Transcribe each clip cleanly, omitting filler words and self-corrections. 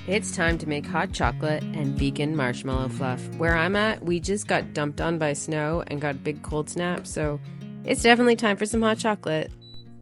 It's time to make hot chocolate and vegan marshmallow fluff. Where I'm at, we just got dumped on by snow and got a big cold snap, so it's definitely time for some hot chocolate.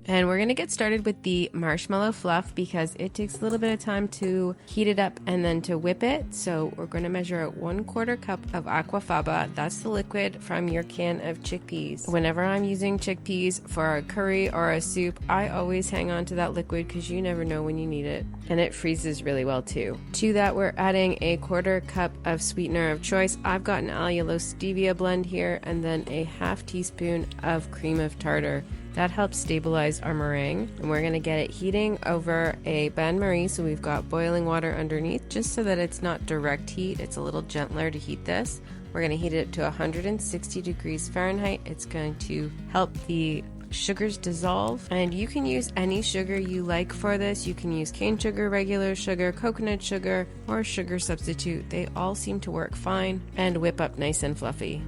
And we're going to get started with the marshmallow fluff because it takes a little bit of time to heat it up and then to whip it. So we're going to measure out 1/4 cup of aquafaba. That's the liquid from your can of chickpeas. Whenever I'm using chickpeas for a curry or a soup, I always hang on to that liquid because you never know when you need it. And it freezes really well too. To that, we're adding a 1/4 cup of sweetener of choice. I've got an allulose stevia blend here, and then a 1/2 teaspoon of cream of tartar. That helps stabilize our meringue, and we're going to get it heating over a bain-marie, so we've got boiling water underneath just so that it's not direct heat. It's a little gentler to heat this. We're going to heat it to 160 degrees Fahrenheit. It's going to help the sugars dissolve, and you can use any sugar you like for this. You can use cane sugar, regular sugar, coconut sugar, or sugar substitute. They all seem to work fine and whip up nice and fluffy.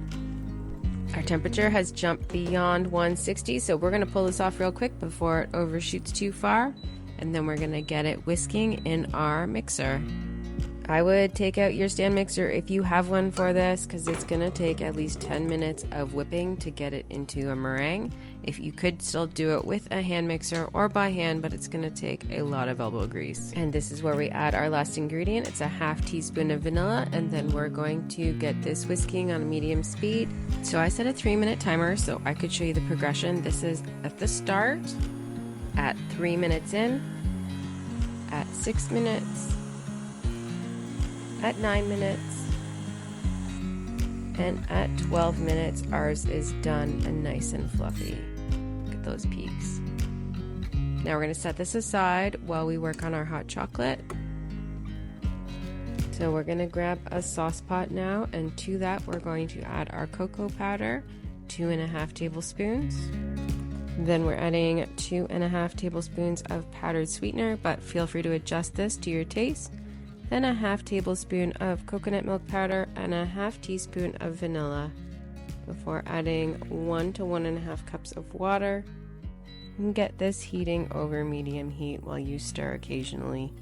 Our temperature has jumped beyond 160, so we're going to pull this off real quick before it overshoots too far, and then we're going to get it whisking in our mixer. I would take out your stand mixer if you have one for this, because it's going to take at least 10 minutes of whipping to get it into a meringue. If you could still do it with a hand mixer or by hand, but it's going to take a lot of elbow grease. And this is where we add our last ingredient. It's a 1/2 teaspoon of vanilla, and then we're going to get this whisking on medium speed. So I set a 3-minute timer so I could show you the progression. This is at the start, at 3 minutes in, at 6 minutes, at 9 minutes, and at 12 minutes ours is done and nice and fluffy. Look at those peaks. Now we're going to set this aside while we work on our hot chocolate. So we're going to grab a sauce pot now, and to that we're going to add our cocoa powder, 2½ tablespoons. Then we're adding 2½ tablespoons of powdered sweetener, but feel free to adjust this to your taste. Then a 1/2 tablespoon of coconut milk powder and a 1/2 teaspoon of vanilla before adding 1 to 1½ cups of water. And get this heating over medium heat while you stir occasionally.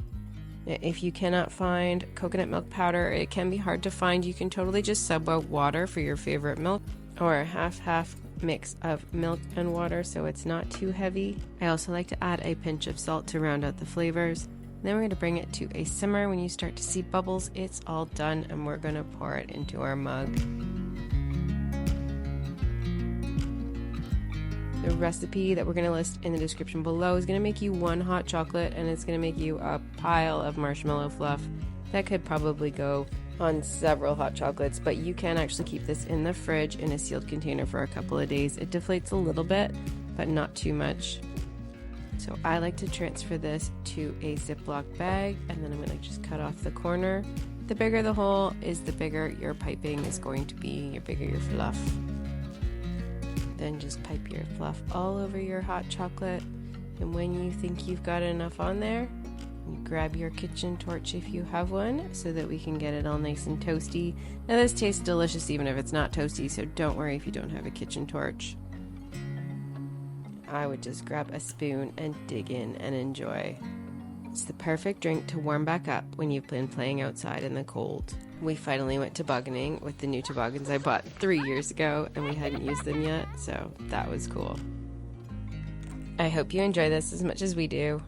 If you cannot find coconut milk powder, it can be hard to find. You can totally just sub out water for your favorite milk, or a 1/2 mix of milk and water so it's not too heavy. I also like to add a pinch of salt to round out the flavors. Then we're going to bring it to a simmer. When you start to see bubbles, it's all done, and we're going to pour it into our mug. The recipe that we're going to list in the description below is going to make you one hot chocolate, and it's going to make you a pile of marshmallow fluff that could probably go on several hot chocolates, but you can actually keep this in the fridge in a sealed container for a couple of days. It deflates a little bit, but not too much. So I like to transfer this to a Ziploc bag, and then I'm going to just cut off the corner. The bigger the hole is, the bigger your piping is going to be, the bigger your fluff. Then just pipe your fluff all over your hot chocolate, and when you think you've got enough on there, you grab your kitchen torch if you have one so that we can get it all nice and toasty. Now this tastes delicious even if it's not toasty, so don't worry if you don't have a kitchen torch. I would just grab a spoon and dig in and enjoy. It's the perfect drink to warm back up when you've been playing outside in the cold. We finally went tobogganing with the new toboggans I bought 3 years ago, and we hadn't used them yet, so that was cool. I hope you enjoy this as much as we do.